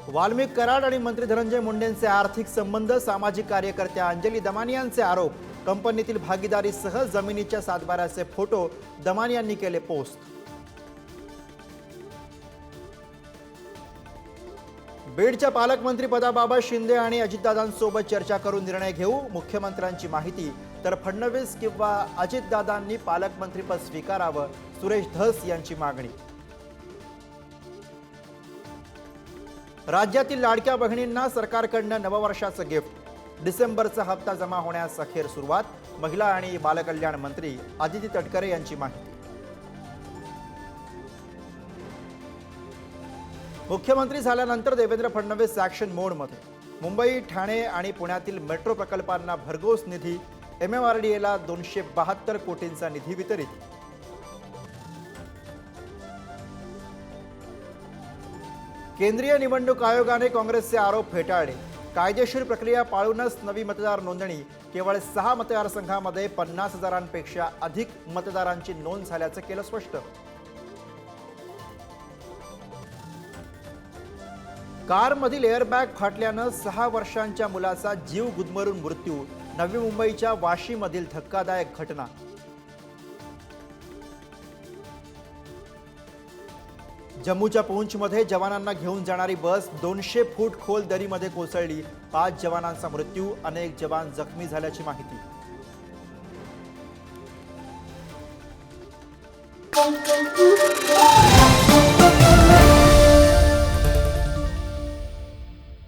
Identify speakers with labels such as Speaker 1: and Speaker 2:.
Speaker 1: वाल्मिक कराड आणि मंत्री धनंजय मुंडेंचे आर्थिक संबंध, सामाजिक कार्यकर्त्या अंजली दमानियांचे आरोप, कंपनीतील भागीदारीसह जमिनीच्या सातबाऱ्याचे फोटो दमानियांनी केले पोस्ट. बीडच्या पालकमंत्री पदाबाबत शिंदे आणि अजितदादांसोबत चर्चा करून निर्णय घेऊ, मुख्यमंत्र्यांची माहिती. तर फडणवीस किंवा अजितदादांनी पालकमंत्रीपद स्वीकारावं, सुरेश धस यांची मागणी. राज्यातील लाडक्या बहिणींना सरकारकडून नववर्षाचं गिफ्ट, डिसेंबरचा हप्ता जमा होण्यास अखेर सुरुवात, महिला आणि बालकल्याण मंत्री आदिती तटकरे यांची माहिती. मुख्यमंत्री झाल्यानंतर देवेंद्र फडणवीस ॲक्शन मोडमध्ये. मुंबई, ठाणे आणि पुण्यातील मेट्रो प्रकल्पांना भरघोस निधी, MMRDAला 272 कोटींचा निधी वितरित. केंद्रीय निवडणूक आयोगाने काँग्रेसचे आरोप फेटाळले. कायदेशीर प्रक्रिया पाळूनच नवी मतदार नोंदणी, केवळ 6 मतदारसंघामध्ये 50,000पेक्षा अधिक मतदारांची नोंद झाल्याचं केलं स्पष्ट. कारमधील एअरबॅग फाटल्यानं 6 वर्षांच्या मुलाचा जीव गुदमरून मृत्यू, नवी मुंबईच्या वाशीमधील धक्कादायक घटना. जम्मूच्या पूंछमध्ये जवानांना घेऊन जाणारी बस 200 फूट खोल दरीमध्ये कोसळली, 5 जवानांचा मृत्यू, अनेक जवान जखमी झाल्याची माहिती.